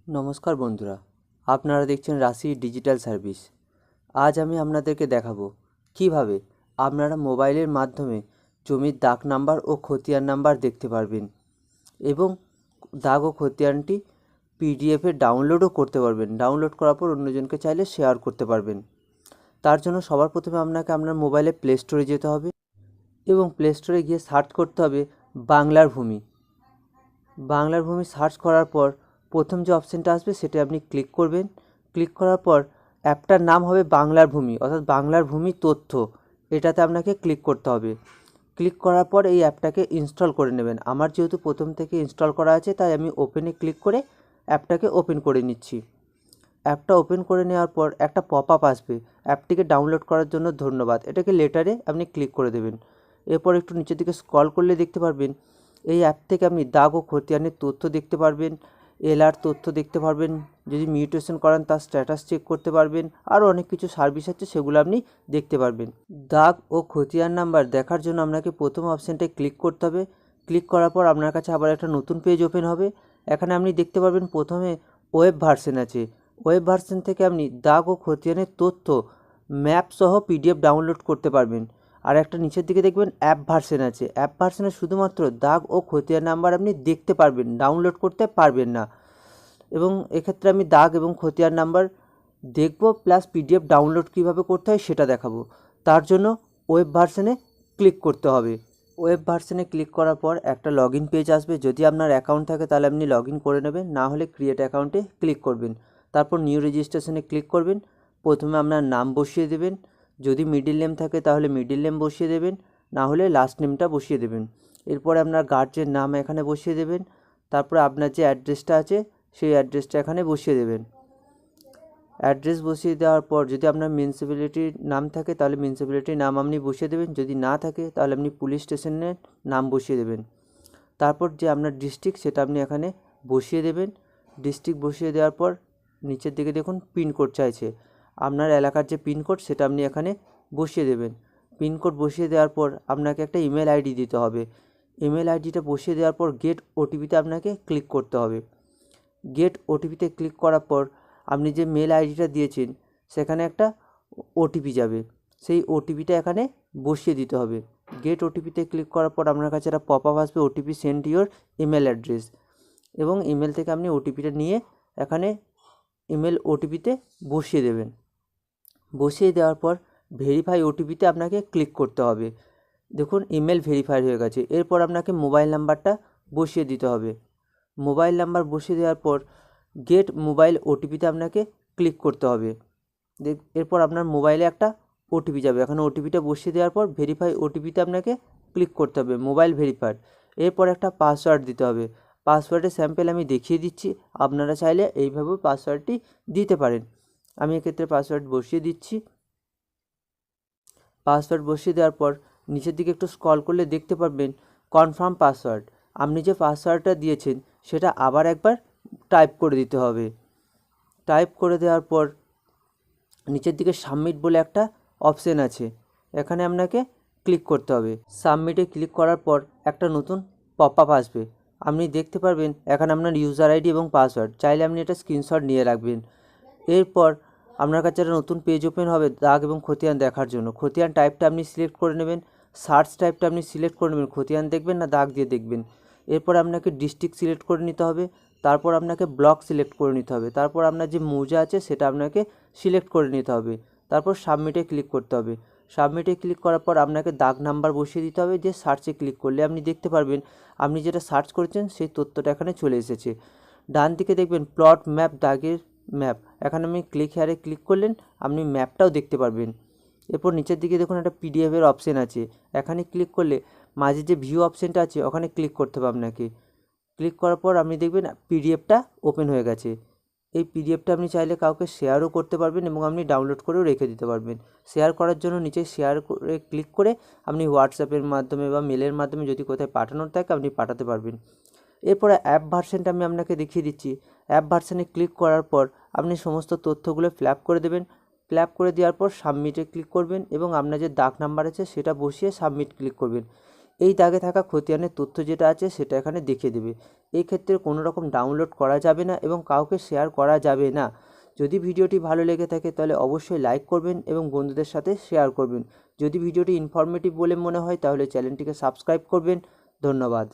নমস্কার বন্ধুরা, আপনারা দেখছেন রাশি ডিজিটাল সার্ভিস। আজ আমি আপনাদেরকে দেখাবো কিভাবে আপনারা মোবাইলের মাধ্যমে জমির দাগ নাম্বার ও খতিয়ান নাম্বার দেখতে পারবেন এবং দাগ ও খতিয়ানটি পিডিএফে ডাউনলোডও করতে পারবেন। ডাউনলোড করার পর অন্যজনকে চাইলে শেয়ার করতে পারবেন। তার জন্য সবার প্রথমে আপনাকে আপনার মোবাইলে প্লে স্টোরে যেতে হবে এবং প্লে স্টোরে গিয়ে সার্চ করতে হবে বাংলার ভূমি। বাংলার ভূমি সার্চ করার পর প্রথম যে অপশানটা আসবে সেটা আপনি ক্লিক করবেন। ক্লিক করার পর অ্যাপটার নাম হবে বাংলার ভূমি, অর্থাৎ বাংলার ভূমি তথ্য। এটাতে আপনাকে ক্লিক করতে হবে। ক্লিক করার পর এই অ্যাপটাকে ইনস্টল করে নেবেন। আমার যেহেতু প্রথম থেকে ইনস্টল করা আছে তাই আমি ওপেনে ক্লিক করে অ্যাপটাকে ওপেন করে নিচ্ছি। অ্যাপটা ওপেন করে নেওয়ার পর একটা পপ আপ আসবে, অ্যাপটিকে ডাউনলোড করার জন্য ধন্যবাদ, এটাকে লেটারে আপনি ক্লিক করে দেবেন। এরপর একটু নিচের দিকে স্ক্রল করলে দেখতে পারবেন এই অ্যাপ থেকে আপনি দাগ ও খতিয়ানের তথ্য দেখতে পারবেন, এলআর তথ্য দেখতে পারবেন, যদি মিউটেশন করান তার স্ট্যাটাস চেক করতে পারবেন, আরও অনেক কিছু সার্ভিস আছে সেগুলো আপনি দেখতে পারবেন। দাগ ও খতিয়ান নাম্বার দেখার জন্য আপনাকে প্রথম অপশানটায় ক্লিক করতে হবে। ক্লিক করার পর আপনার কাছে আবার একটা নতুন পেজ ওপেন হবে। এখানে আপনি দেখতে পারবেন প্রথমে ওয়েব ভার্সন আছে। ওয়েব ভার্সন থেকে আপনি দাগ ও খতিয়ানের তথ্য ম্যাপ সহ পিডিএফ ডাউনলোড করতে পারবেন। আর একটা নিচের দিকে দেখবেন অ্যাপ ভার্সন আছে। অ্যাপ ভার্সনে শুধুমাত্র দাগ ও খতিয়ান নাম্বার আপনি দেখতে পারবেন, ডাউনলোড করতে পারবেন না। এবং এক্ষেত্রে আমি দাগ এবং খতিয়ান নাম্বার দেখব, প্লাস পিডিএফ ডাউনলোড কীভাবে করতে হয় সেটা দেখাবো। তার জন্য ওয়েব ভার্সনে ক্লিক করতে হবে। ওয়েব ভার্সনে ক্লিক করার পর একটা লগ ইন পেজ আসবে। যদি আপনার অ্যাকাউন্ট থাকে তাহলে আপনি লগ ইন করে নেবেন, না হলে ক্রিয়েট অ্যাকাউন্টে ক্লিক করবেন। তারপর নিউ রেজিস্ট্রেশনে ক্লিক করবেন। প্রথমে আপনার নাম বসিয়ে দেবেন, যদি মিডিল নেম থাকে তাহলে মিডিল নেম বসিয়ে দেবেন, না হলে লাস্ট নেমটা বসিয়ে দেবেন। এরপরে আপনার গার্জের নাম এখানে বসিয়ে দেবেন। তারপরে আপনার যে অ্যাড্রেসটা আছে সেই অ্যাড্রেসটা এখানে বসিয়ে দেবেন। অ্যাড্রেস বসিয়ে দেওয়ার পর যদি আপনার মিউনিসিপ্যালিটির নাম থাকে তাহলে মিউনিসিপ্যালিটির নাম আপনি বসিয়ে দেবেন, যদি না থাকে তাহলে আপনি পুলিশ স্টেশনের নাম বসিয়ে দেবেন। তারপর যে আপনার ডিস্ট্রিক্ট সেটা আপনি এখানে বসিয়ে দেবেন। ডিস্ট্রিক্ট বসিয়ে দেওয়ার পর নিচের দিকে দেখুন পিনকোড চাইছে, আপনার এলাকার যে পিনকোড সেটা আপনি এখানে বসিয়ে দেবেন। পিনকোড বসিয়ে দেওয়ার পর আপনাকে একটা ইমেল আইডি দিতে হবে। ইমেল আইডিটা বসিয়ে দেওয়ার পর গেট ওটিপিতে আপনাকে ক্লিক করতে হবে। গেট ওটিপিতে ক্লিক করার পর আপনি যে মেল আইডিটা দিয়েছেন সেখানে একটা ওটিপি যাবে, সেই ওটিপিটা এখানে বসিয়ে দিতে হবে। গেট ওটিপিতে ক্লিক করার পর আপনার কাছে একটা পপ আপ আসবে, OTP send your email address, এবং ইমেল থেকে আপনি ওটিপিটা নিয়ে এখানে ইমেল ওটিপিতে বসিয়ে দেবেন। বসিয়ে দেওয়ার পর ভেরিফাই ওটিপিতে আপনাকে ক্লিক করতে হবে। দেখুন ইমেল ভেরিফাই হয়ে গেছে। এরপর আপনাকে মোবাইল নাম্বারটা বসিয়ে দিতে হবে। মোবাইল নাম্বার বসিয়ে দেওয়ার পর গেট মোবাইল ওটিপিতে আপনাকে ক্লিক করতে হবে। এরপর আপনার মোবাইলে একটা ওটিপি যাবে, এখানে ওটিপিটা বসিয়ে দেওয়ার পর ভেরিফাই ওটিপিতে আপনাকে ক্লিক করতে হবে, মোবাইল ভেরিফাইড। এরপর একটা পাসওয়ার্ড দিতে হবে। পাসওয়ার্ডের স্যাম্পল আমি দেখিয়ে দিচ্ছি, আপনারা চাইলে এইভাবে পাসওয়ার্ডটি দিতে পারেন। আমি এক্ষেত্রে পাসওয়ার্ড বসিয়ে দিচ্ছি। পাসওয়ার্ড বসিয়ে দেওয়ার পর নিচের দিকে একটু স্ক্রল করলে দেখতে পারবেন কনফার্ম পাসওয়ার্ড। আপনি যে পাসওয়ার্ডটা দিয়েছেন সেটা আবার একবার টাইপ করে দিতে হবে। টাইপ করে দেওয়ার পর নিচের দিকে সাবমিট বলে একটা অপশান আছে, এখানে আপনাকে ক্লিক করতে হবে। সাবমিটে ক্লিক করার পর একটা নতুন পপ আপ আসবে। আপনি দেখতে পারবেন এখানে আপনার ইউজার আইডি এবং পাসওয়ার্ড, চাইলে আপনি এটা স্ক্রিনশট নিয়ে রাখবেন। এরপর আপনার কাছে একটা নতুন পেজ ওপেন হবে দাগ এবং খতিয়ান দেখার জন্য। খতিয়ান টাইপটা আপনি সিলেক্ট করে নেবেন, সার্চ টাইপটা আপনি সিলেক্ট করে নেবেন, খতিয়ান দেখবেন না দাগ দিয়ে দেখবেন। এরপর আপনাকে ডিস্ট্রিক্ট সিলেক্ট করে নিতে হবে, তারপর আপনাকে ব্লক সিলেক্ট করে নিতে হবে, তারপর আপনার যে মৌজা আছে সেটা আপনাকে সিলেক্ট করে নিতে হবে, তারপর সাবমিটে ক্লিক করতে হবে। সাবমিটে ক্লিক করার পর আপনাকে দাগ নাম্বার বসিয়ে দিতে হবে, যে সার্চে ক্লিক করলে আপনি দেখতে পারবেন আপনি যেটা সার্চ করেছেন সেই তথ্যটা এখানে চলে এসেছে। ডান দিকে দেখবেন প্লট ম্যাপ দাগের ম্যাপ, এখানে আপনি ক্লিক হেয়ারে ক্লিক করলেন আপনি ম্যাপটাও দেখতে পারবেন। এরপর নিচের দিকে দেখুন একটা পিডিএফের অপশান আছে, এখানে ক্লিক করলে মাঝে যে ভিউ অপশানটা আছে ওখানে ক্লিক করতে হবে আপনাকে। ক্লিক করার পর আপনি দেখবেন পিডিএফটা ওপেন হয়ে গেছে। এই পিডিএফটা আপনি চাইলে কাউকে শেয়ারও করতে পারবেন এবং আপনি ডাউনলোড করেও রেখে দিতে পারবেন। শেয়ার করার জন্য নিচে শেয়ার করে ক্লিক করে আপনি হোয়াটসঅ্যাপের মাধ্যমে বা মেলের মাধ্যমে যদি কোথায় পাঠানোর থাকে আপনি পাঠাতে পারবেন। এরপরে অ্যাপ ভার্সনটা আমি আপনাকে দেখিয়ে দিচ্ছি। অ্যাপ ভার্সনে ক্লিক করার পর আপনি সমস্ত তথ্যগুলো ফিল আপ করে দেবেন। ফিল আপ করে দেওয়ার পর সাবমিটে ক্লিক করবেন এবং আপনার যে দাগ নাম্বার আছে সেটা বসিয়ে সাবমিট ক্লিক করবেন। এই দাগে থাকা খতিয়ানের তথ্য যেটা আছে সেটা এখানে দেখিয়ে দেবে। এই ক্ষেত্রে কোনো রকম ডাউনলোড করা যাবে না এবং কাউকে শেয়ার করা যাবে না। যদি ভিডিওটি ভালো লেগে থাকে তাহলে অবশ্যই লাইক করবেন এবং বন্ধুদের সাথে শেয়ার করবেন। যদি ভিডিওটি ইনফরমেটিভ বলে মনে হয় তাহলে চ্যানেলটিকে সাবস্ক্রাইব করবেন। ধন্যবাদ।